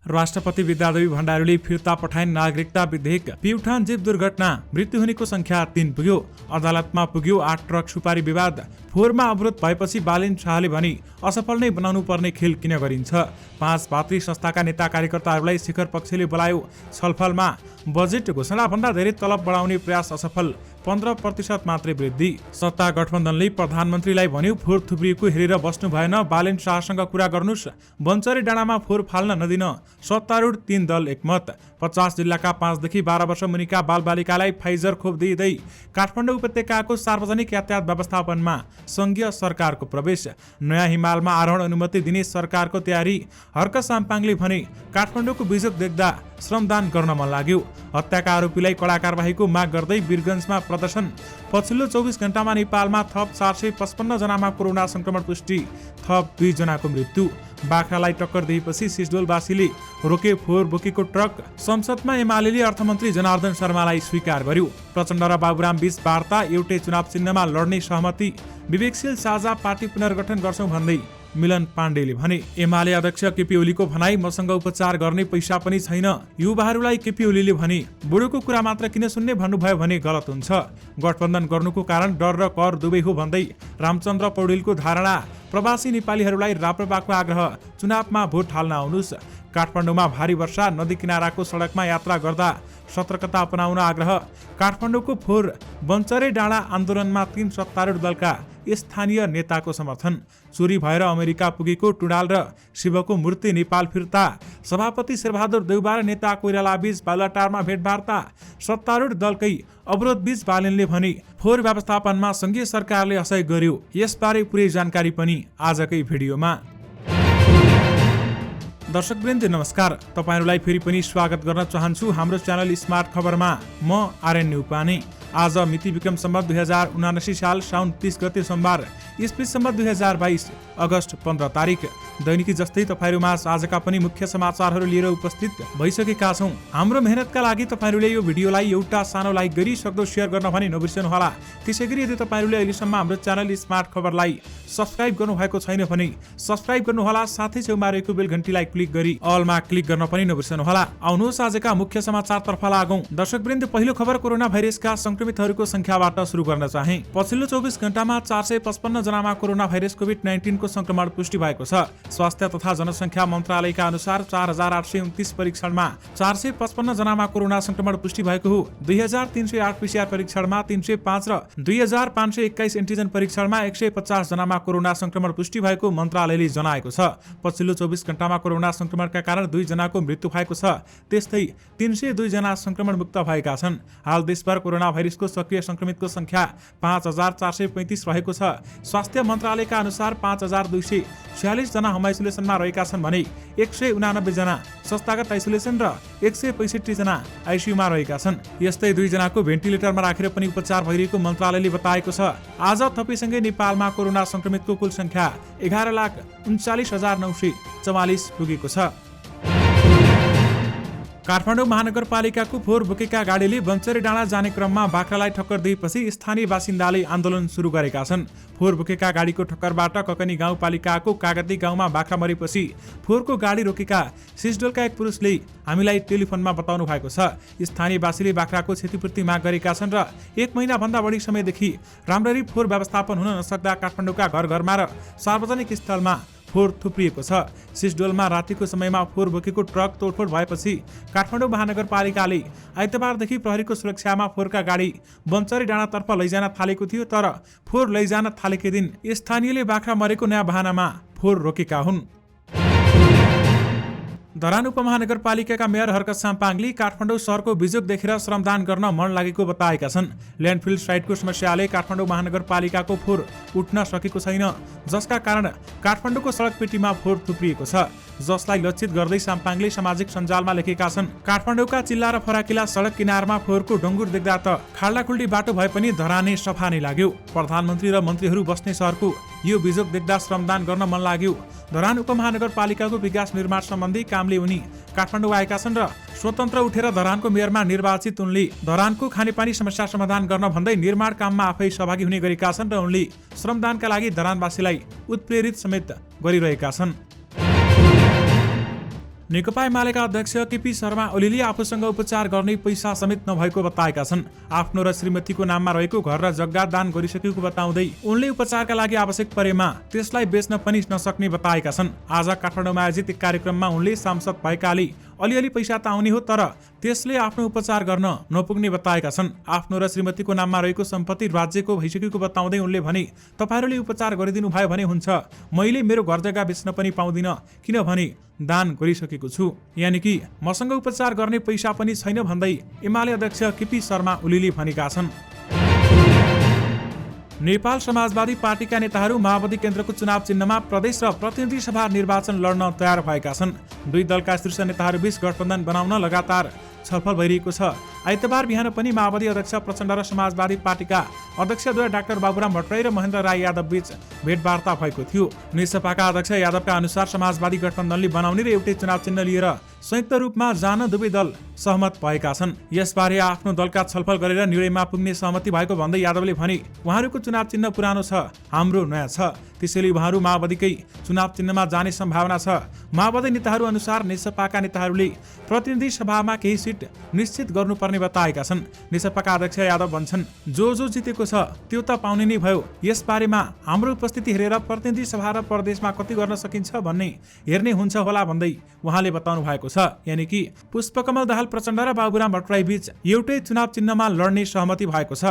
राष्ट्रपति विद्यादेवी भण्डारीले फिर्ता पठाइन् नागरिकता विधेयक। प्युठान जीव दुर्घटना, मृत्यु हुनेको संख्या 3 पुग्यो। अदालतमा पुग्यो 8 ट्रक सुपारी विवाद। फोहोरमा अवरोध भएपछि बालिन शाहले भने असफल नै बनाउनु पर्ने खेल किन गरिन्छ। 5 भातृ संस्थाका नेता कार्यकर्ताहरूलाई शिखर पक्षले बोलायो छलफलमा। बजेट घोषणाभन्दा धेरै तलब बढाउने प्रयास असफल, 15% मात्रै वृद्धि। सत्ता गठबन्धनले प्रधानमन्त्रीलाई भन्यो फोहोर थुप्रिएको हेरेर बस्नु भएन, बालेन शाहसँग कुरा गर्नुस्। बन्चरी डाँडामा फोहोर फाल्न नदिन, सत्तारूढ 3 दल एकमत। 50 जिल्लाका 5 देखि 12 वर्ष मुनिका बालबालिकालाई फाइजर खोप दिँदै काठमाडौँ उपत्यकाको सार्वजनिक यातायात व्यवस्थापनमा संघीय सरकारको प्रवेश। नयाँ हिमालमा आरोहण अनुमति दिने सरकारको तयारी। हर्क साम्पाङले भने काठमाडौँको बिजोग देख्दा श्रमदान गर्न मन लाग्यो। हत्याका आरोपीलाई कडा कारबाहीको माग गर्दै वीरगञ्जमा प्रदर्शन। पछिल्लो 24 घण्टामा नेपालमा थप 455 जनामा कोरोना संक्रमण पुष्टि, थप 2 जनाको मृत्यु। बाख्रालाई टक्कर दिएपछि सिसडोलवासीले रोके फोहोर बोकेको ट्रक। संसदमा एमालेले अर्थमन्त्री जनार्दन शर्मालाई स्वीकार गर्यो। प्रचण्ड र बाबुराम बीच वार्ता, एउटै चुनाव चिन्हमा लड्ने सहमति। विवेकशील साझा पार्टी पुनर्गठन गर्छौं भन्दै मिलन पाण्डेले भने। एमाले अध्यक्ष केपी ओलीको भनाई, मसँग उपचार गर्ने पैसा पनि छैन। युवाहरूलाई केपी ओलीले भने बुढोको कुरा मात्र किन सुन्ने भन्नुभयो भने गलत हुन्छ। गठबन्धन गर्नुको कारण डर र कर दुवै हो भन्दै रामचन्द्र पौडेलको धारणा। प्रवासी नेपालीहरूलाई राप्रपाको आग्रह, चुनावमा भोट हाल्न आउनुस्। काठमाडौँमा भारी वर्षा, नदी किनाराको सडकमा यात्रा गर्दा सतर्कता अपनाउन आग्रह। काठमाडौँको फोहोर बन्चरे डाँडा आन्दोलनमा 3 सत्तारूढ दलका स्थानीय नेताको समर्थन। चोरी भएर अमेरिका पुगेको टुडाल र शिवको मूर्ति नेपाल फिर्ता। सभापति शेरबहादुर देउबा र नेता कोइराला बीच बालुवाटारमा भेटवार्ता। सत्तारूढ दलकै अवरोध बीच बालेनले भने फोहोर व्यवस्थापनमा संघीय सरकारले असहयोग गर्यो। यसबारे पुरै जानकारी पनि आजकै भिडियोमा। दर्शकवृन्द नमस्कार, तपाईहरुलाई फेरि पनि स्वागत गर्न चाहन्छु हाम्रो च्यानल स्मार्ट खबरमा। म आर्यन न्युपाने। आज मिति विक्रम सम्वत 2079 साल साउन 30 गते सोमबार, ईस्वी सम्वत 2022 अगस्त 15 तारिक। दैनिकी जस्तै तपाईहरुमा आजका पनि मुख्य समाचारहरू लिएर उपस्थित भइसकेका छौं। हाम्रो मेहनतका लागि तपाईहरुले यो भिडियोलाई एउटा सानो लाइक गरी सक्दो शेयर गर्न पनि नबिर्सनु होला। त्यसैगरी यदि तपाईहरुले अहिलेसम्म हाम्रो च्यानल स्मार्ट खबरलाई सब्स्क्राइब गर्नु भएको छैन भने सब्स्क्राइब गर्नु होला, साथै छेउमा रहेको बेल घण्टीलाई क्लिक गरी अलमा क्लिक गर्न पनि नबिर्सनु होला। आउनुहोस् आजका मुख्य समाचारतर्फ लागौं। दर्शकवृन्द, पहिलो खबर कोरोना भाइरसका संक्रमितहरूको संख्याबाट सुरु गर्न चाहे। पछिल्लो 24 घण्टामा 455 जनामा कोरोना भाइरस कोभिड-19 को संक्रमण पुष्टि भएको छ। स्वास्थ्य तथा जनसंख्या मन्त्रालयका अनुसार 4829 परीक्षणमा 455 जनामा कोरोना संक्रमण पुष्टि भएको हो। 2308 पीसीआर परीक्षणमा 305 र 2521 एन्टिजन परीक्षणमा 150 जनामा कोरोना संक्रमण पुष्टि भएको मन्त्रालयले जनाएको छ। पछिल्लो 24 घण्टामा कोरोना संक्रमणका कारण 2 जनाको मृत्यु भएको छ। त्यस्तै 302 जना संक्रमण मुक्त भएका छन्। हाल देशभर कोरोना भाइरसको सक्रिय संक्रमितको संख्या 5235 रहेको छ। स्वास्थ्य मन्त्रालयका अनुसार 5246 जना होम आइसोलेसनमा रहेका छन् भने 189 जना संस्थागत आइसोलेसन र 165 जना आइसियुमा रहेका छन्। यस्तै 2 जनाको भेन्टिलेटरमा राखेर पनि उपचार भइरहेको मन्त्रालयले बताएको छ। आज थपैसँगै नेपालमा कोरोना संक्रमितको कुल संख्या 11,39,944 पुगेको छ। काठमाडौँ महानगरपालिकाको फोहोर बोकेका गाडीले बन्चरी डाँडा जाने क्रममा बाख्रालाई ठक्कर दिएपछि स्थानीय बासिन्दाले आन्दोलन सुरु गरेका छन्। फोहोर बोकेका गाडीको ठक्करबाट ककनी गाउँपालिकाको कागती गाउँमा बाख्रा मरेपछि फोहोरको गाडी रोकेका सिसडोलका एक पुरुषले हामीलाई टेलिफोनमा बताउनु भएको छ। स्थानीयवासीले बाख्राको क्षतिपूर्ति माग गरेका छन् र 1 महिना भन्दा बढी समयदेखि राम्ररी फोहोर व्यवस्थापन हुन नसक्दा काठमाडौँका घर-घरमा र सार्वजनिक स्थलमा फोहोर थुप्रिएको छ। सिसडोलमा रातिको समयमा फोहोर बोकेको ट्रक तोडफोड भएपछि काठमाडौँ महानगरपालिकाले आइतबारदेखि प्रहरीको सुरक्षामा फोहोरका गाडी बन्चरी डाँडातर्फ लैजान थालेको थियो। तर फोहोर लैजान थालेकै दिन स्थानीयले बाख्रा मरेको नयाँ बहानामा फोहोर रोकेका हुन्। धरान उपमहानगरपालिकाका मेयर हर्क साम्पाङले काठमाडौँ सहरको बिजोग देखेर श्रमदान गर्न मन लागेको बताएका छन्। ल्यान्डफिल साइटको समस्याले काठमाडौँ महानगरपालिकाको फोहोर उठ्न सकेको छैन, जसका कारण काठमाडौँको सडक पेटीमा फोहोर थुप्रिएको छ, जसलाई लक्षित गर्दै साम्पाङले सामाजिक सञ्जालमा लेखेका छन्। काठमाडौँका चिल्ला र फराकिला सडक किनारमा फोहोरको डङ्गुर देख्दा त खाल्डाखुल्डी बाटो भए पनि धराने सफा नै लाग्यो। प्रधानमन्त्री र मन्त्रीहरू बस्ने सहरको यो बिजोग देख्दा श्रमदान गर्न मन लाग्यो। धरान उपमहानगरपालिकाको विकास निर्माण सम्बन्धी कामले उनी काठमाडौँ आएका छन् र स्वतन्त्र उठेर धरानको मेयरमा निर्वाचित उनले धरानको खानेपानी समस्या समाधान गर्न भन्दै निर्माण काममा आफै सहभागी हुने गरेका छन् र उनले श्रमदानका लागि धरानवासीलाई उत्प्रेरित समेत गरिरहेका छन्। नेकपा एमालेका अध्यक्ष केपी शर्मा ओलीले आफूसँग उपचार गर्ने पैसा समेत नभएको बताएका छन्। आफ्नो र श्रीमतीको नाममा रहेको घर र जग्गा दान गरिसकेको बताउँदै उनले उपचारका लागि आवश्यक परेमा त्यसलाई बेच्न पनि नसक्ने बताएका छन्। आज काठमाडौँमा आयोजित एक कार्यक्रममा उनले सांसद भएकाले अलिअलि पैसा त आउने हो तर त्यसले आफ्नो उपचार गर्न नपुग्ने बताएका छन्। आफ्नो र श्रीमतीको नाममा रहेको सम्पत्ति राज्यको भइसकेको बताउँदै उनले भने, तपाईहरूले उपचार गरिदिनु भयो भने हुन्छ, मैले मेरो घर जग्गा बेच्न पनि पाउँदिन किनभने दान गरिसकेको छु, यानि कि मसँग उपचार गर्ने पैसा पनि छैन भन्दै एमाले अध्यक्ष केपी शर्मा ओलीले भनेका छन्। नेपाल समाजवादी पार्टीका नेताहरू माओवादी केन्द्रको चुनाव चिन्हमा प्रदेश र प्रतिनिधि सभा निर्वाचन लड्न तयार भएका छन्। दुई दलका शीर्ष नेताहरूबीच गठबन्धन बनाउन लगातार छलफल भइरहेको छ। आइतबार बिहान पनि माओवादी अध्यक्ष प्रचण्ड र समाजवादी पार्टीका अध्यक्षद्वय डाक्टर बाबुराम भट्टराई र महेन्द्र राई यादव बीच भेटवार्ता भएको थियो। नेसपाका अध्यक्ष यादवका अनुसार समाजवादी गठबन्धनले बनाउने र एउटै चुनाव चिन्ह लिएर संयुक्त रूपमा जान दुवै दल सहमत भएका छन्। यसबारे आफ्नो दलका छलफल गरेर निर्णयमा पुग्ने सहमति भएको भन्दै यादवले भने, उहाँहरूको चुनाव चिन्ह पुरानो छ, हाम्रो नयाँ छ, त्यसैले उहाँहरू माओवादीकै चुनाव चिन्हमा जाने सम्भावना छ। माओवादी नेताहरू अनुसार नेसपाका नेताहरूले प्रतिनिधि सभामा केही सिट निश्चित गर्नुपर्ने बताएका छन्। नेसपाका अध्यक्ष यादव भन्छन्, जो जितेको छ त्यो त पाउने नै भयो, यसबारेमा हाम्रो उपस्थिति हेरेर प्रतिनिधि सभा र प्रदेशमा कति गर्न सकिन्छ भन्ने हेर्ने हुन्छ होला भन्दै उहाँले बताउनु भएको छ। यानि कि पुष्पकमल दाहाल प्रचण्ड र बाबुराम भट्टराई बीच एउटै चुनाव चिन्हमा लड्ने सहमति भएको छ।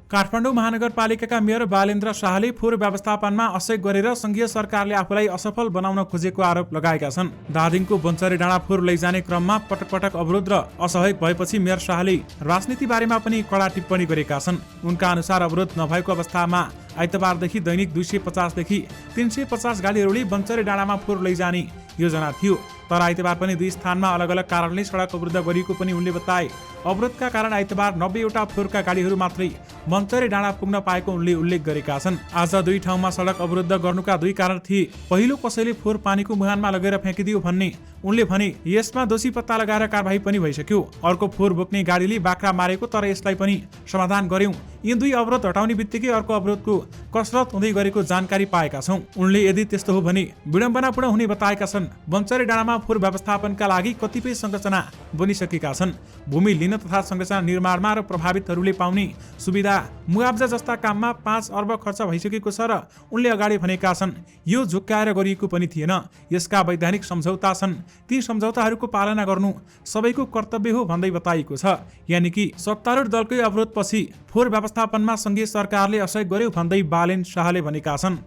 काठमाडौँ महानगरपालिकाका मेयर बालेन्द्र शाहले फोहोर व्यवस्थापनमा असहयोग गरेर संघीय सरकारले आफूलाई असफल बनाउन खोजेको आरोप लगाएका छन्। धादिङको बन्चरी डाँडा फोहोर लैजाने क्रममा पटक पटक अवरोध र असहयोग भएपछि मेयर शाहले राजनीति बारेमा पनि कडा टिप्पणी गरेका छन्। उनका अनुसार अवरोध नभएको अवस्थामा आइतबारदेखि दैनिक 250 देखि 350 गाडीहरूले बन्चरी डाँडामा फोहोर लैजाने योजना थियो, तर आइतबार पनि दुई स्थानमा अलग अलग कारणले सडक अवरुद्ध गरिएको पनि उनले बताए। अवरोधका कारण आइतबार 90 वटा फोहोरका गाडीहरू मात्रै बन्चरी डाँडा पुग्न पाएको उनले उल्लेख गरेका छन्। आज दुई ठाउँमा सडक अवरुद्ध गर्नुका दुई कारण थिए। पहिलो, कसैले फोहोर पानीको मुहानमा लगेर फ्याँकिदियो भन्ने उनले भने, यसमा दोषी पत्ता लगाएर कारबाही पनि भइसक्यो। अर्को, फोहोर बोक्ने गाडीले बाख्रा मारेको, तर यसलाई पनि समाधान गर्यौं। यी दुई अवरोध हटाउने बित्तिकै अर्को अवरोधको कसरत हुँदै गरेको जानकारी पाएका छौं। उनले यदि त्यस्तो हो भने विडम्बनापूर्ण हुने बताएका छन्। बन्चरी डाँडामा फोहोर व्यवस्थापनका लागि कतिपय संरचना बनिसकेका छन्। भूमि लिन तथा संरचना निर्माणमा र प्रभावितहरूले पाउने सुविधा मुआब्जा जस्ता काममा 5 अर्ब खर्च भइसकेको छ र उनले अगाडि भनेका छन्, यो झुक्काएर गरिएको पनि थिएन। यसका वैधानिक सम्झौता छन्, ती सम्झौताहरूको पालना गर्नु सबैको कर्तव्य हो भन्दै बताइएको छ। यानि कि सत्तारूढ दलकै अवरोधपछि फोहोर व्यवस्थापनमा संघीय सरकारले असहयोग गर्यो भन्दै बालेन शाहले भनेका छन्।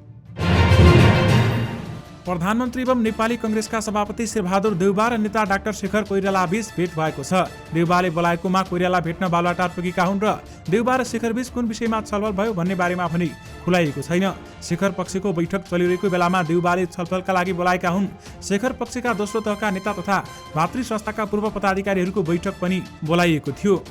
प्रधानमन्त्री एवं नेपाली कंग्रेसका सभापति शेरबहादुर देउबा र नेता डाक्टर शेखर कोइराला बीच भेट भएको छ। देउबाले बोलाएकोमा कोइराला भेट्न बालुवाटार पुगेका हुन् र देउबा र शेखर बीच कुन विषयमा छलफल भयो भन्ने बारेमा पनि खुलाइएको छैन। शेखर पक्षको बैठक चलिरहेको बेलामा देउबाले छलफलका लागि बोलाएका हुन्। शेखर पक्षका दोस्रो तहका नेता तथा भातृ संस्थाका पूर्व पदाधिकारीहरूको बैठक पनि बोलाइएको थियो।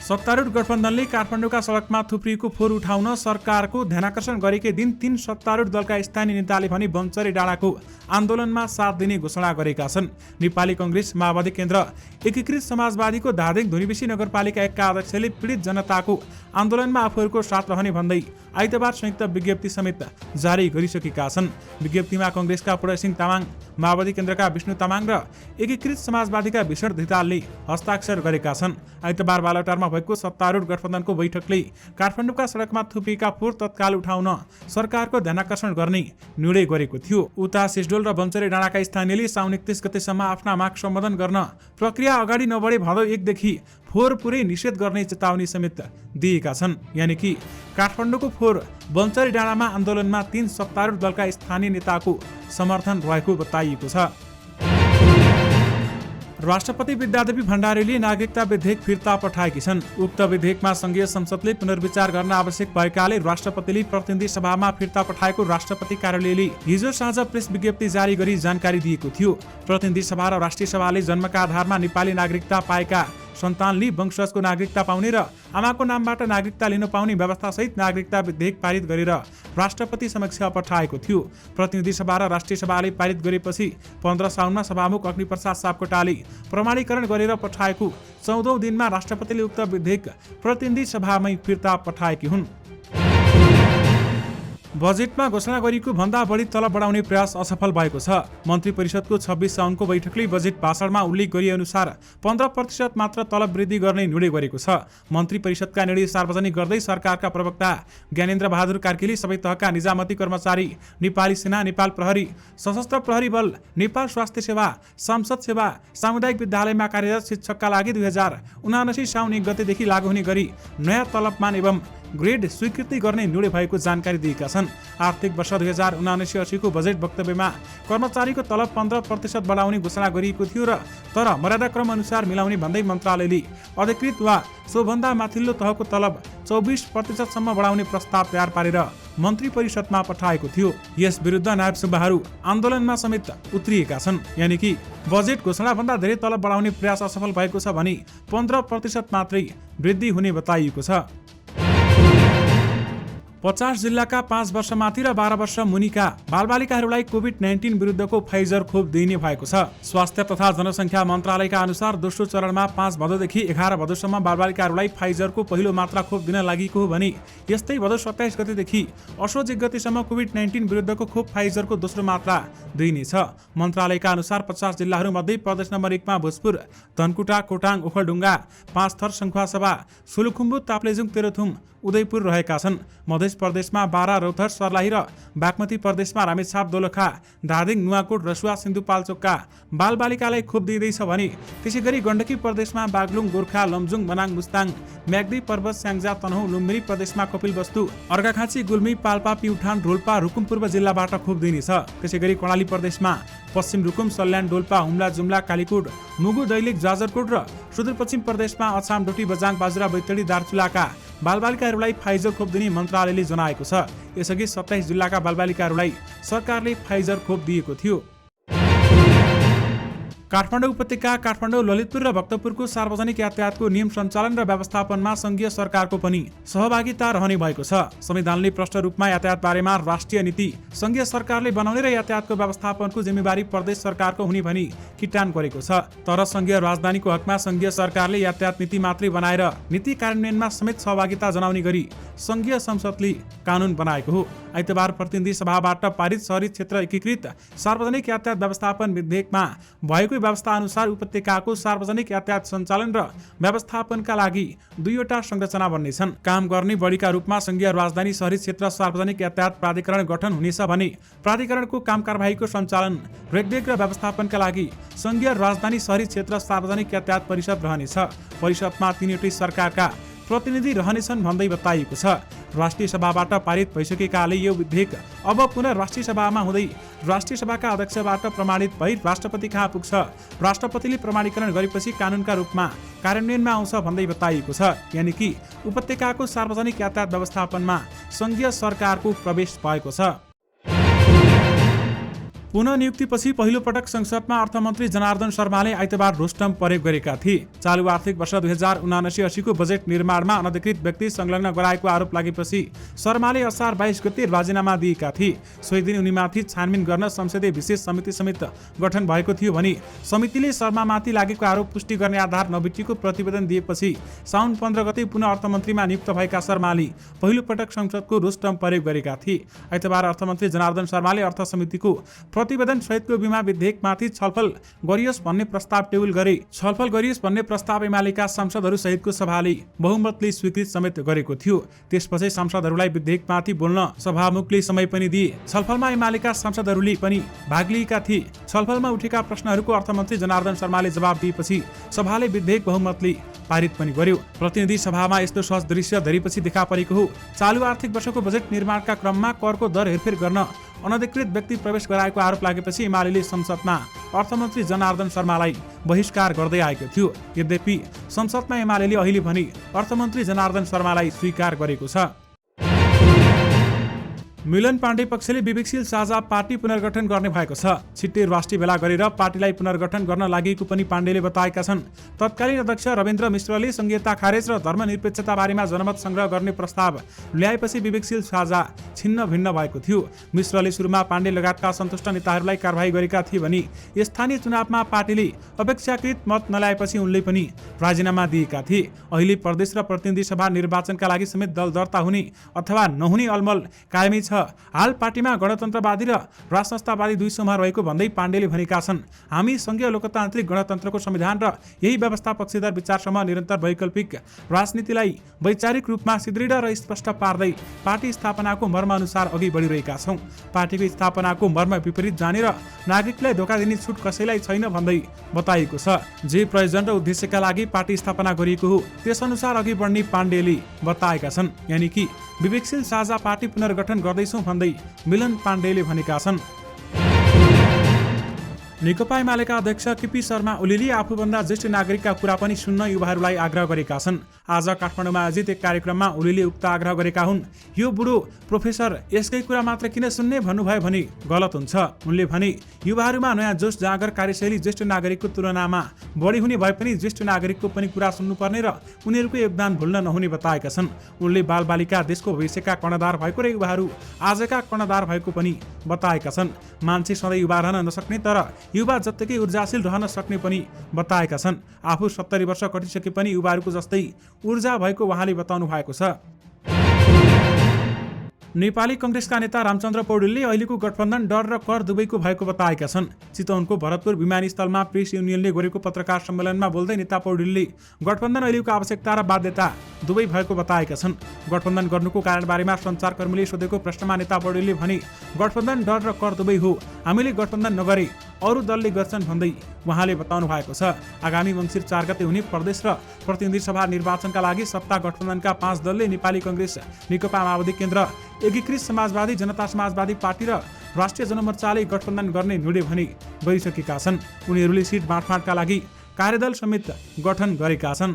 सत्तारूढ गठबन्धनले काठमाडौँका सडकमा थुप्रिएको फोहोर उठाउन सरकारको ध्यानाकर्षण गरेकै दिन 3 सत्तारूढ दलका स्थानीय नेताले भने बन्चरी डाँडाको आन्दोलनमा साथ दिने घोषणा गरेका छन्। नेपाली कंग्रेस, माओवादी केन्द्र, एकीकृत समाजवादीको धादिङ धुनीबेसी नगरपालिका 1 का अध्यक्षले पीडित जनताको आन्दोलनमा आफूहरूको साथ रहने भन्दै आइतबार संयुक्त विज्ञप्ति समेत जारी गरिसकेका छन्। विज्ञप्तिमा कंग्रेसका पूर्णसिंह तामाङ, माओवादी केन्द्रका विष्णु तामाङ र एकीकृत समाजवादीका भीषण धितालले हस्ताक्षर गरेका छन्। आइतबार बालुवाटारमा भएको सत्तारूढ गठबन्धनको बैठकले काठमाडौँका सडकमा थुप्रिएका फोहोर तत्काल उठाउन सरकारको ध्यानाकर्षण गर्ने निर्णय गरेको थियो। उता सिस्डोल र बन्चरी डाँडाका स्थानीयले साउन 31 गतेसम्म आफ्ना माग सम्बोधन गर्न प्रक्रिया अगाडि नबढे भदौ 1 देखि फोहोर पुरै निषेध गर्ने चेतावनी समेत दिएका छन्। यानि कि काठमाडौँको फोहोर बन्चरी डाँडामा आन्दोलनमा 3 सत्तारूढ दलका स्थानीय नेताको समर्थन रहेको बताइएको छ। राष्ट्रपति विद्यादेवी भण्डारीले नागरिकता विधेयक फिर्ता पठाएकी छन्। उक्त विधेयकमा संघीय संसदले पुनर्विचार गर्न आवश्यक भएकाले राष्ट्रपतिले प्रतिनिधि सभामा फिर्ता पठाएको राष्ट्रपति कार्यालयले हिजो साँझ प्रेस विज्ञप्ति जारी गरी जानकारी दिएको थियो। प्रतिनिधि सभा र राष्ट्रिय सभाले जन्मका आधारमा नेपाली नागरिकता पाएका सन्तानले वंशजको नागरिकता पाउने र आमाको नामबाट नागरिकता लिन पाउने व्यवस्था सहित नागरिकता विधेयक पारित गरेर राष्ट्रपति समक्ष पठाएको थियो। प्रतिनिधि सभा र राष्ट्रिय सभाले पारित गरेपछि 15 साउनमा सभामुख अग्निप्रसाद सापकोटाले प्रमाणीकरण गरेर पठाएको 14औं दिनमा राष्ट्रपतिले उक्त विधेयक प्रतिनिधि सभामै फिर्ता पठाएकी हुन्। बजेटमा घोषणा गरिएको भन्दा बढी तलब बढाउने प्रयास असफल भएको छ। मन्त्री परिषदको 26 साउनको बैठकले बजेट भाषणमा उल्लेख गरे अनुसार 15% मात्र तलब वृद्धि गर्ने निर्णय गरेको छ। मन्त्री परिषदका निर्णय सार्वजनिक गर्दै सरकारका प्रवक्ता ज्ञानेन्द्र बहादुर कार्कीले सबै तहका निजामती कर्मचारी, नेपाली सेना, नेपाल प्रहरी, सशस्त्र प्रहरी बल, नेपाल स्वास्थ्य सेवा, सांसद सेवा, सामुदायिक विद्यालयमा कार्यरत शिक्षकका लागि 2079 साउन 1 गतेदेखि लागू हुने गरी नयाँ तलबमान एवं ग्रेड स्वीकृति गर्ने निर्णय भएको जानकारी दिएका छन्। आर्थिक वर्ष 2079-80 को बजेट वक्तव्यमा कर्मचारीको तलब 15% बढाउने घोषणा गरिएको थियो तर मर्यादाक्रम अनुसार मिलाउने भन्दै मन्त्रालयले अधिकृत वा सोभन्दा माथिल्लो तहको तलब 24% सम्म बढाउने प्रस्ताव तयार पारेर मन्त्री परिषदमा पठाएको थियो। यस विरुद्ध नायब सुब्बाहरू आन्दोलनमा समेत उत्रिएका छन्। यानि कि बजेट घोषणा भन्दा धेरै तलब बढाउने प्रयास असफल भएको छ भने 15% मात्रै वृद्धि हुने बताइएको छ। 50 जिल्लाका 5 वर्षमाथि र 12 वर्ष मुनिका बालबालिकाहरूलाई कोभिड-19 विरुद्धको फाइजर खोप दिइने भएको छ। स्वास्थ्य तथा जनसङ्ख्या मन्त्रालयका अनुसार दोस्रो चरणमा 5 भदौदेखि 11 भदौसम्म बालबालिकाहरूलाई फाइजरको पहिलो मात्रा खोप दिन लागेको हो भने यस्तै भदौ 27 गतेदेखि असोज 1 गतेसम्म कोभिड-19 विरुद्धको खोप फाइजरको दोस्रो मात्रा दिइनेछ। मन्त्रालयका अनुसार 50 जिल्लाहरूमध्ये प्रदेश नम्बर 1 मा भोजपुर, धनकुटा, खोटाङ, ओखलढुङ्गा, पाँचथर, सङ्खुवासभा, सोलुखुम्बु, ताप्लेजुङ, तेह्रथुम, उदयपुर रहेका छन्। मध्य प्रदेशमा बारा, रौथर, सर्लाही र बागमती प्रदेशमा रामेछाप, दोलखा, धादिङ, नुवाकोट, रसुवा, सिन्धुपाल्चोकका बालबालिकालाई खोप दिइँदैछ भने त्यसैगरी गण्डकी प्रदेशमा बागलुङ, गोर्खा, लमजुङ, मनाङ, मुस्ताङ, म्याग्दी, पर्वत, स्याङ्जा, तनहुँ, लुम्बिनी प्रदेशमा कपिलवस्तु, अर्घाखाँची, गुल्मी, पाल्पा, प्युठान, रोल्पा, रुकुम पूर्व जिल्लाबाट खोप दिइनेछ। त्यसैगरी कर्णाली प्रदेशमा पश्चिम रुकुम, सल्यान, डोल्पा, हुम्ला, जुम्ला, कालीकोट, मुगु, दैलेख, जाजरकोट र सुदूरपश्चिम प्रदेशमा अछाम, डोटी, बजाङ, बाजुरा, बैतडी, दार्चुलाका बालबालिकाहरूलाई फाइजर खोप दिने मन्त्रालयले जनाएको छ। यसअघि 27 जिल्लाका बालबालिकाहरूलाई सरकारले फाइजर खोप दिएको थियो। काठमाडौँ उपत्यका, काठमाडौँ, ललितपुर र भक्तपुरको सार्वजनिक यातायातको नियम सञ्चालन र व्यवस्थापनमा सङ्घीय सरकारको पनि सहभागिता रहने भएको छ। संविधानले प्रष्ट रूपमा यातायात बारेमा राष्ट्रिय नीति सङ्घीय सरकारले बनाउने र यातायातको व्यवस्थापनको जिम्मेवारी प्रदेश सरकारको हुने भनी किटान गरेको छ। तर सङ्घीय राजधानीको हकमा सङ्घीय सरकारले यातायात नीति मात्रै बनाएर नीति कार्यान्वयनमा समेत सहभागिता जनाउने गरी सङ्घीय संसदले कानुन बनाएको हो। आइतबार प्रतिनिधि सभाबाट पारित शहरी क्षेत्र एकीकृत सार्वजनिक यातायात व्यवस्थापन विधेयकमा भएको व्यवस्था अनुसार उपत्यकाको सार्वजनिक यातायात सञ्चालन र व्यवस्थापनका लागि 2वटा संरचना बन्नेछन्। काम गर्ने बढीका रूपमा सङ्घीय राजधानी शहरी क्षेत्र सार्वजनिक यातायात प्राधिकरण गठन हुनेछ भने प्राधिकरणको काम कारबाहीको सञ्चालन, रेखदेख र व्यवस्थापनका लागि सङ्घीय राजधानी शहरी क्षेत्र सार्वजनिक यातायात परिषद रहनेछ। परिषदमा 3वटै सरकारका प्रतिनिधि रहनेछन् भन्दै बताइएको छ। राष्ट्रिय सभाबाट पारित भइसकेकाले यो विधेयक अब पुनः राष्ट्रिय सभामा हुँदै राष्ट्रिय सभाका अध्यक्षबाट प्रमाणित भई राष्ट्रपति कहाँ पुग्छ। राष्ट्रपतिले प्रमाणीकरण गरेपछि कानुनका रूपमा कार्यान्वयनमा आउँछ भन्दै बताइएको छ। यानि कि उपत्यकाको सार्वजनिक यातायात व्यवस्थापनमा सङ्घीय सरकारको प्रवेश भएको छ। पुनः नियुक्तिपछि पहिलो पटक संसदमा अर्थमन्त्री जनार्दन शर्माले आइतबार रोस्टम प्रयोग गरेका थिए। चालु आर्थिक वर्ष 2079-80 को बजेट निर्माणमा अनधिकृत व्यक्ति संलग्न गराएको आरोप लागेपछि शर्माले असार 22 गते राजीनामा दिएका थिए। सोही दिन उनीमाथि छानबिन गर्न संसदीय विशेष समिति समेत गठन भएको थियो भने समितिले शर्मामाथि लागेको आरोप पुष्टि गर्ने आधार नभेटिएको प्रतिवेदन दिएपछि साउन 15 गते पुनः अर्थमन्त्रीमा नियुक्त भएका शर्माले पहिलो पटक संसदको रोस्टम प्रयोग गरेका थिए। आइतबार अर्थमन्त्री जनार्दन शर्माले अर्थ समितिको प्रतिवेदन सहितको बीमा विधेयकमाथि छलफल गरियोस् भन्ने प्रस्ताव टेबल गरे। छलफल गरियोस् भन्ने प्रस्ताव एमालेका सांसदहरू सहितको सभाले बहुमतले स्वीकृत समेत गरेको थियो। त्यसपछि सांसदहरूलाई विधेयकमाथि बोल्न सभामुखले समय पनि दिए। छलफलमा एमालेका सांसदहरूले पनि भाग लिएका थिए। छलफलमा उठेका प्रश्नहरूको अर्थमन्त्री जनार्दन शर्माले जवाब दिएपछि सभाले विधेयक बहुमतले पारित पनि गर्यो। प्रतिनिधि सभामा यस्तो सहज दृश्य धेरैपछि देखा परेको हो। चालु आर्थिक वर्षको बजेट निर्माणका क्रममा करको दर हेरफेर गर्न अनधिकृत व्यक्ति प्रवेश गराएको आरोप लागेपछि एमालेले संसदमा अर्थमन्त्री जनार्दन शर्मालाई बहिष्कार गर्दै आएको थियो। यद्यपि संसदमा एमालेले अहिले भने अर्थमन्त्री जनार्दन शर्मालाई स्वीकार गरेको छ। मिलन पाण्डे पक्षले विवेकशील साझा पार्टी पुनर्गठन गर्ने भएको छ। छिट्टै राष्ट्रिय भेला गरेर पार्टीलाई पुनर्गठन गर्न लागेको पनि पाण्डेले बताएका छन्। तत्कालीन अध्यक्ष रविन्द्र मिश्रले संघीयता खारेज र धर्मनिरपेक्षता बारेमा जनमत संग्रह गर्ने प्रस्ताव ल्याएपछि विवेकशील साझा छिन्न भिन्न भएको थियो। मिश्रले सुरुमा पाण्डे लगायतका असन्तुष्ट नेताहरूलाई कारबाही गरेका थिए भने स्थानीय चुनावमा पार्टीले अपेक्षाकृत मत नल्याएपछि उनले पनि राजीनामा दिएका थिए। अहिले प्रदेश र प्रतिनिधि सभा निर्वाचनका लागि समेत दल दर्ता हुने अथवा नहुने अलमल कायमै छ। हाल पार्टीमा गणतन्त्रवादी र राजसंस्थावादी दुई समूह रहेको भन्दै पाण्डेले भनेका छन्। हामी संघीय लोकतान्त्रिक गणतन्त्रको संविधान र यही व्यवस्था पक्षधर विचारसम्म निरन्तर वैकल्पिक राजनीतिलाई वैचारिक रूपमा सुदृढ र स्पष्ट पार्दै पार्टी स्थापनाको मर्म अनुसार अघि बढिरहेका छौँ। पार्टीको स्थापनाको मर्म विपरीत जाने र नागरिकलाई धोका दिने छुट कसैलाई छैन भन्दै बताइएको छ। जे प्रयोजन र उद्देश्यका लागि पार्टी स्थापना गरिएको हो त्यसअनुसार अघि बढ्ने पाण्डेले बताएका छन्। यानि कि विवेकशील साझा पार्टी पुनर्गठन गर्दैछौँ भन्दै मिलन पाण्डेले भनेका छन्। नेकपा एमालेका अध्यक्ष केपी शर्मा ओलीले आफूभन्दा ज्येष्ठ नागरिकका कुरा पनि सुन्न युवाहरूलाई आग्रह गरेका छन्। आज काठमाडौँमा आयोजित एक कार्यक्रममा ओलीले उक्त आग्रह गरेका हुन्। यो बुढो प्रोफेसर यसकै कुरा मात्र किन सुन्ने भन्नुभयो भने गलत हुन्छ। उनले भने युवाहरूमा नयाँ जोश जाँगर कार्यशैली ज्येष्ठ नागरिकको तुलनामा बढी हुने भए पनि ज्येष्ठ नागरिकको पनि कुरा सुन्नुपर्ने र उनीहरूको योगदान भुल्न नहुने बताएका छन्। उनले बालबालिका देशको भविष्यका कर्णधार भएको र युवाहरू आजका कर्णधार भएको पनि बताएका छन्। मान्छे सधैँ युवा रहन नसक्ने तर युवा जत्तिकै ऊर्जाशील रहन सक्ने पनि बताएका छन्। आफू 70 वर्ष कटिसके पनि युवाहरूको जस्तै ऊर्जा भएको उहाँले बताउनु भएको छ। नेपाली कंग्रेसका नेता रामचन्द्र पौडेलले अहिलेको गठबन्धन डर र कर दुवैको भएको बताएका छन्। चितवनको भरतपुर विमानस्थलमा प्रेस युनियनले गरेको पत्रकार सम्मेलनमा बोल्दै नेता पौडेलले गठबन्धन अहिलेको आवश्यकता र बाध्यता दुवै भएको बताएका छन्। गठबन्धन गर्नुको कारणबारेमा सञ्चारकर्मीले सोधेको प्रश्नमा नेता पौडेलले भने गठबन्धन डर र कर दुवै हो। हामीले गठबन्धन नगरे अरू दलले गर्छन् भन्दै उहाँले बताउनु भएको छ। आगामी मङ्सिर 4 गते हुने प्रदेश र प्रतिनिधि सभा निर्वाचनका लागि सत्ता गठबन्धनका 5 दलले नेपाली कंग्रेस, नेकपा माओवादी केन्द्र, एकीकृत समाजवादी, जनता समाजवादी पार्टी र राष्ट्रिय जनमोर्चाले गठबन्धन गर्ने निर्णय भने गरिसकेका छन्। उनीहरूले सिट बाँडफाँडका लागि कार्यदल समेत गठन गरेका छन्।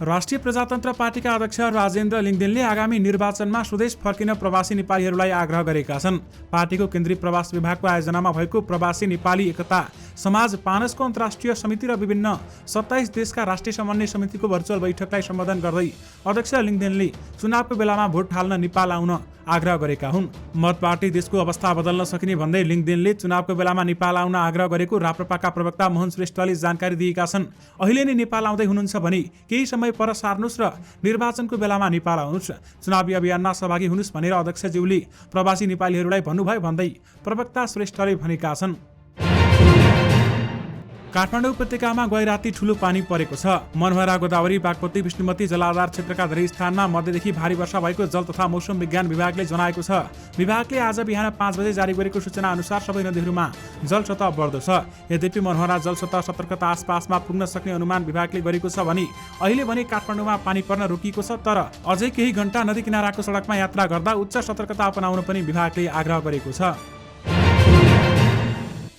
राष्ट्रिय प्रजातन्त्र पार्टीका अध्यक्ष राजेन्द्र लिङदेनले आगामी निर्वाचनमा स्वदेश फर्किन प्रवासी नेपालीहरूलाई आग्रह गरेका छन्। पार्टीको केन्द्रीय प्रवास विभागको आयोजनामा भएको प्रवासी नेपाली एकता समाज पानसको अन्तर्राष्ट्रिय समिति र विभिन्न 27 देशका राष्ट्रिय समन्वय समितिको भर्चुअल बैठकलाई सम्बोधन गर्दै अध्यक्ष लिङदेनले चुनावको बेलामा भोट हाल्न नेपाल आउन आग्रह गरेका हुन्। मतबाटै देशको अवस्था बदल्न सकिने भन्दै लिङदेनले चुनावको बेलामा नेपाल आउन आग्रह गरेको राप्रपाका प्रवक्ता मोहन श्रेष्ठले जानकारी दिएका छन्। अहिले नै नेपाल आउँदै हुनुहुन्छ भने केही समय पर सार्नुस् र निर्वाचनको बेलामा नेपाल आउनुस्, चुनावी अभियानमा सहभागी हुनुस् भनेर अध्यक्षज्यूले प्रवासी नेपालीहरूलाई भन्नुभयो भन्दै प्रवक्ता श्रेष्ठले भनेका छन्। काठमाडौँ उपत्यकामा गए राति ठूलो पानी परेको छ। मनोहरा, गोदावरी, बागमती, विष्णुमती जलाधार क्षेत्रका धेरै स्थानमा मध्यदेखि भारी वर्षा भएको जल तथा मौसम विज्ञान विभागले जनाएको छ। विभागले आज बिहान 5 बजे जारी गरेको सूचना अनुसार सबै नदीहरूमा जलसतह बढ्दो छ। यद्यपि मनोहरा जलसतह सतर्कता आसपासमा पुग्न सक्ने अनुमान विभागले गरेको छ भने अहिले भने काठमाडौँमा पानी पर्न रोकिएको छ। तर अझै केही घण्टा नदी किनाराको सडकमा यात्रा गर्दा उच्च सतर्कता अपनाउन पनि विभागले आग्रह गरेको छ।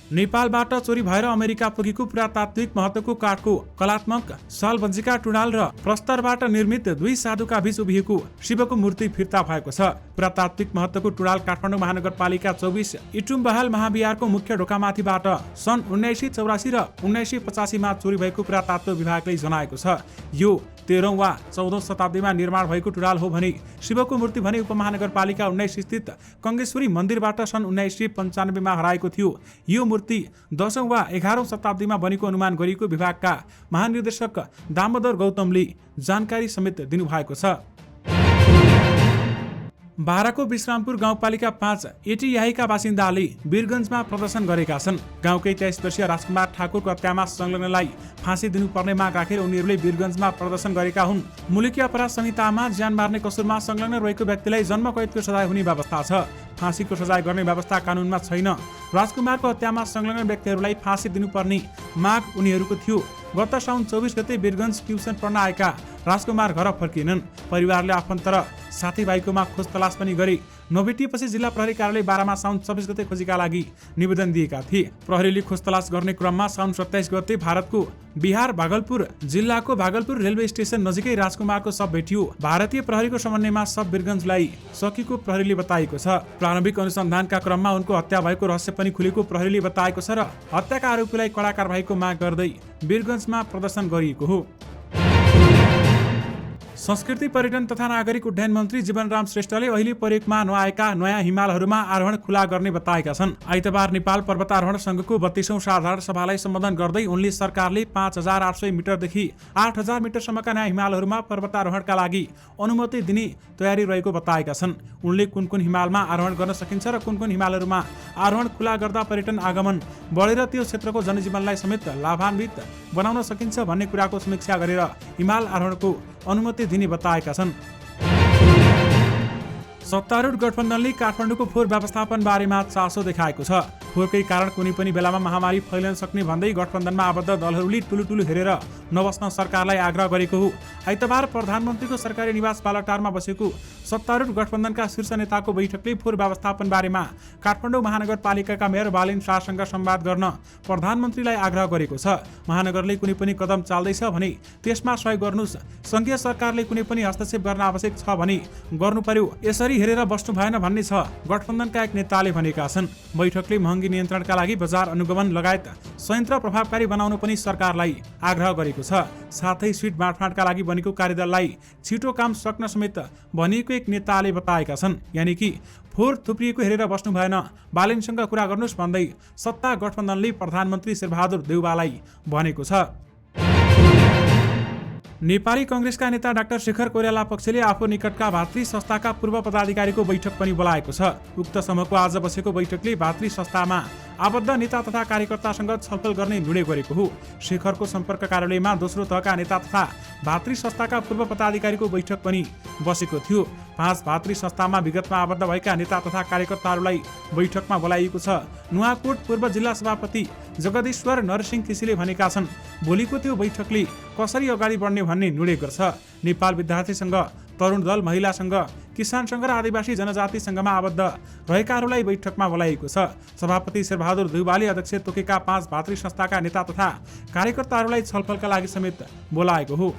नेपालबाट चोरी भएर अमेरिका पुगेको पुरातात्विक महत्त्वको काठको कलात्मक सालबन्जीका टुँडाल र प्रस्तरबाट निर्मित 2 साधुका बीच उभिएको शिवको मूर्ति फिर्ता भएको छ। पुरातात्विक महत्त्वको टुँडाल काठमाडौँ महानगरपालिका 24 इटुम्बहाल महाविहारको मुख्य ढोकामाथिबाट सन् 1984 र 1985 मा चोरी भएको पुरातत्व विभागले जनाएको छ। यो 13औं वा 14औं शताब्दीमा निर्माण भएको टुँडाल हो भने शिवको मूर्ति भने उपमहानगरपालिका 19 स्थित कङ्गेश्वरी मन्दिरबाट सन् 1995 मा हराएको थियो। यो मूर्ति 10औं वा 11औं शताब्दीमा बनेको अनुमान गरिएको विभागका महानिर्देशक दामोदर गौतमले जानकारी समेत दिनुभएको छ। बाराको विश्रामपुर गाउँपालिका 5 एटियाहीका बासिन्दाले वीरगञ्जमा प्रदर्शन गरेका छन्। गाउँकै 23 वर्षीय राजकुमार ठाकुरको हत्यामा संलग्नलाई फाँसी दिनुपर्ने माग राखेर उनीहरूले वीरगञ्जमा प्रदर्शन गरेका हुन्। मुलुकी अपराध संहितामा ज्यान मार्ने कसुरमा संलग्न रहेको व्यक्तिलाई जन्मकैदको सजाय हुने व्यवस्था छ। फाँसीको सजाय गर्ने व्यवस्था कानुनमा छैन। राजकुमारको हत्यामा संलग्न व्यक्तिहरूलाई फाँसी दिनुपर्ने माग उनीहरूको थियो। गत साउन 24 गते वीरगञ्ज ट्युसन पढ्न आएका राजकुमार घर फर्किएनन्। परिवारले आफन्त र साथीभाइकोमा खोज तलास पनि गरे। नभेटिएपछि जिल्ला प्रहरी कार्यालय बारामा साउन 26 गते खोजीका लागि निवेदन दिएका थिए। प्रहरीले खोज तलास गर्ने क्रममा साउन 27 गते भारतको बिहार भागलपुर जिल्लाको भागलपुर रेलवे स्टेसन नजिकै राजकुमारको शव भेटियो। भारतीय प्रहरीको समन्वयमा शव वीरगञ्जलाई सकेको प्रहरीले बताएको छ। प्रारम्भिक अनुसन्धानका क्रममा उनको हत्या भएको रहस्य पनि खुलेको प्रहरीले बताएको छ र हत्याका आरोपीलाई कडा कारबाहीको माग गर्दै वीरगञ्जमा प्रदर्शन गरिएको हो। संस्कृति पर्यटन तथा नागरिक उड्डयन मन्त्री जीवनराम श्रेष्ठले अहिले प्रयोगमा नआएका नयाँ हिमालहरूमा आरोहण खुला गर्ने बताएका छन्। आइतबार नेपाल पर्वतारोहण संघको 32औं साधारण सभालाई सम्बोधन गर्दै उनले सरकारले 5800 मिटरदेखि 8000 मिटरसम्मका नयाँ हिमालहरूमा पर्वतारोहणका लागि अनुमति दिने तयारी रहेको बताएका छन्। उनले कुन कुन हिमालमा आरोहण गर्न सकिन्छ र कुन कुन हिमालहरूमा आरोहण खुला गर्दा पर्यटन आगमन बढेर त्यो क्षेत्रको जनजीवनलाई समेत लाभान्वित बनाउन सकिन्छ भन्ने कुराको समीक्षा गरेर हिमाल आरोहणको अनुमति दिने बताएका छन्। सत्तारूढ गठबन्धनले काठमाडौँको फोहोर व्यवस्थापन बारेमा चासो देखाएको छ। फोहोरकै कारण कुनै पनि बेलामा महामारी फैलन सक्ने भन्दै गठबन्धनमा आबद्ध दलहरूले टुलुटुलु हेरेर नबस्न सरकारलाई आग्रह गरेको हो। आइतबार प्रधानमन्त्रीको सरकारी निवास बालटारमा बसेको सत्तारूढ गठबन्धनका शीर्ष नेताको बैठकले फोहोर व्यवस्थापन बारेमा काठमाडौँ महानगरपालिकाका मेयर बालिन शाहसँग संवाद गर्न प्रधानमन्त्रीलाई आग्रह गरेको छ। महानगरले कुनै पनि कदम चाल्दैछ भने त्यसमा सहयोग गर्नुस्, संघीय सरकारले कुनै पनि हस्तक्षेप गर्न आवश्यक छ भने गर्नु पर्यो, यसरी हेरेर बस्नु भएन भन्ने छ गठबन्धनका एक नेताले भनेका छन्। बैठकले महँगी नियन्त्रणका लागि बजार अनुगमन लगायत संयन्त्र प्रभावकारी बनाउन पनि सरकारलाई आग्रह गरेको छ। साथै सिट बाँडफाँडका लागि बनेको कार्यदललाई छिटो काम सक्न समेत भनिएको एक नेताले बताएका छन्। यानि कि फोहोर थुप्रिएको हेरेर बस्नु भएन, बालिनसँग कुरा गर्नुस् भन्दै सत्ता गठबन्धनले प्रधानमन्त्री शेरबहादुर देउवालाई भनेको छ। नेपाली कांग्रेसका नेता डाक्टर शेखर कोइराला पक्षले आफू निकटका भातृ संस्थाका पूर्व पदाधिकारीको बैठक पनि बोलाएको छ। उक्त समूहको आज बसेको बैठकले भातृ संस्थामा आबद्ध नेता तथा कार्यकर्तासँग छलफल गर्ने निर्णय गरेको हो। शेखरको सम्पर्क कार्यालयमा दोस्रो तहका नेता तथा भातृ संस्थाका पूर्व पदाधिकारीको बैठक पनि बसेको थियो। 5 भातृ संस्थामा विगतमा आबद्ध भएका नेता तथा कार्यकर्ताहरूलाई बैठकमा बोलाइएको छ। नुवाकोट पूर्व जिल्ला सभापति जगदीश्वर नरसिंह केसीले भनेका छन्, भोलिको त्यो बैठकले कसरी अगाडि बढ्ने भन्ने निर्णय गर्छ। नेपाल विद्यार्थी संघ, तरुण दल, महिला संघ, किसान संघ र आदिवासी जनजाति संघमा आबद्ध रहेकाहरूलाई बैठकमा बोलाइएको छ। सभापति शेरबहादुर देउवाले अध्यक्ष तोकेका 5 भातृ संस्थाका नेता तथा कार्यकर्ताहरूलाई छलफलका लागि समेत बोलाएको हो।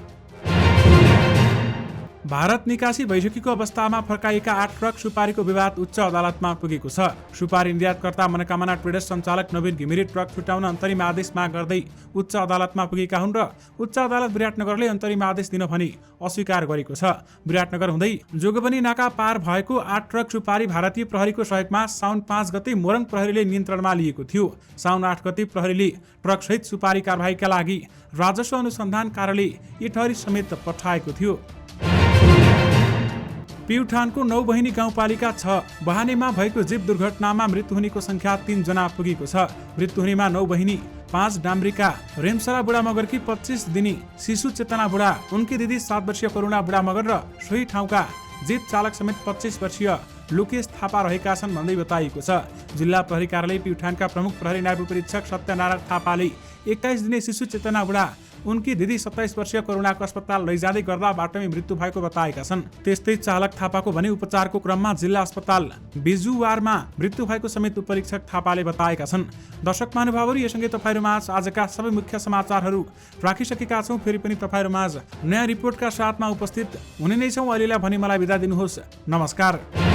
भारत निकासी भइसकेको अवस्थामा फर्काइएका 8 ट्रक सुपारीको विवाद उच्च अदालतमा पुगेको छ। सुपारी निर्यातकर्ता मनोकामना ट्रेडर्स सञ्चालक नवीन घिमिरे ट्रक छुटाउन अन्तरिम आदेश माग गर्दै उच्च अदालतमा पुगेका हुन् र उच्च अदालत विराटनगरले अन्तरिम आदेश दिन भनी अस्वीकार गरेको छ। विराटनगर हुँदै जोगबनी नाका पार भएको 8 ट्रक सुपारी भारतीय प्रहरीको सहयोगमा साउन 5 गते मोरङ प्रहरीले नियन्त्रणमा लिएको थियो। साउन 8 गते प्रहरीले ट्रकसहित सुपारी कारबाहीका लागि राजस्व अनुसन्धान कार्यालय इटहरी समेत पठाएको थियो। प्युठानको 9 बहिनी गाउँपालिका 6 बहानेमा भएको जीव दुर्घटनामा मृत्यु हुनेको संख्या 3 जना पुगेको छ। मृत्यु हुनेमा 9 बहिनी 5 डाम्रीका रेमसरा बुढा मगरकी 25 दिनी शिशु चेतना बुढा, उनकी दिदी 7 वर्षीय करुणा बुढा मगर र सोही ठाउँका जीप चालक समेत 25 वर्षीय लुकेश थापा रहेका छन् भन्दै बताइएको छ। जिल्ला प्रहरी कार्यालय प्युठानका प्रमुख प्रहरी नायब परीक्षक सत्यनारायण थापाले 21 दिने शिशु चेतना बुढा, उनकी दिदी 27 वर्षीय करुणाको अस्पताल लैजाँदै गर्दा बाटोमै मृत्यु भएको बताएका छन्। त्यस्तै चालक थापाको भने उपचारको क्रममा जिल्ला अस्पताल बिजुवारमा मृत्यु भएको समेत उपरीक्षक थापाले बताएका छन्। दर्शक महानुभावहरू, यससँगै तपाईहरुमाझ आजका सबै मुख्य समाचारहरू राखिसकेका छौं। फेरि पनि तपाईहरुमाझ नयाँ रिपोर्टका साथमा उपस्थित हुने नै छौं। अहिलेलाई भने मलाई बिदा दिनुहोस्। नमस्कार।